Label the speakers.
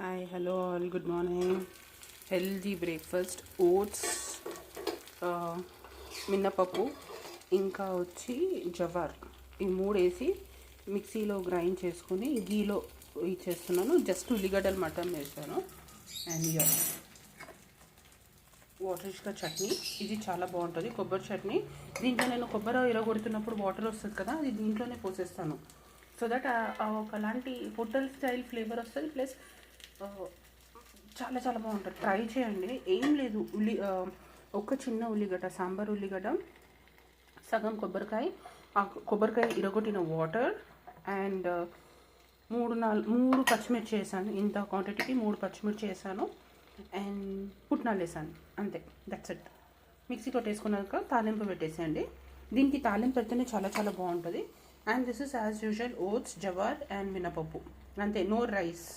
Speaker 1: Hi hello all good morning. Healthy breakfast oats, మినపప్పు, ఇంకా వచ్చి జవార్, ఈ మూడు వేసి మిక్సీలో గ్రైండ్ చేసుకుని గీలో ఇచ్చేస్తున్నాను. జస్ట్ ఉల్లిగడ్డలు మటన్ వేసాను. అండ్ వాటరిష్గా చట్నీ, ఇది చాలా బాగుంటుంది. కొబ్బరి చట్నీ, దీంట్లో నేను కొబ్బరి ఇరగొడుతున్నప్పుడు వాటర్ వస్తుంది కదా, అది దీంట్లోనే పోసేస్తాను. సో దట్ ఒకలాంటి హోటల్ స్టైల్ ఫ్లేవర్ వస్తుంది. ప్లస్ చాలా చాలా బాగుంటుంది. ట్రై చేయండి. ఏం లేదు, ఒక చిన్న ఉల్లిగడ్డ, సాంబార్ ఉల్లిగడ్డ, సగం కొబ్బరికాయ, కొబ్బరికాయ ఇరగొట్టిన వాటర్, అండ్ మూడు పచ్చిమిర్చి వేసాను. ఇంత క్వాంటిటీకి 3 పచ్చిమిర్చి వేసాను. అండ్ పుట్నాలు వేసాను. అంతే, దట్స్ ఇట్. మిక్సీ కొట్టేసుకున్నాక తాలింపు పెట్టేసేయండి. దీనికి తాలింపు పెడితేనే చాలా చాలా బాగుంటుంది. And this is as usual oats, jowar and మినపప్పు. అంతే, నో రైస్.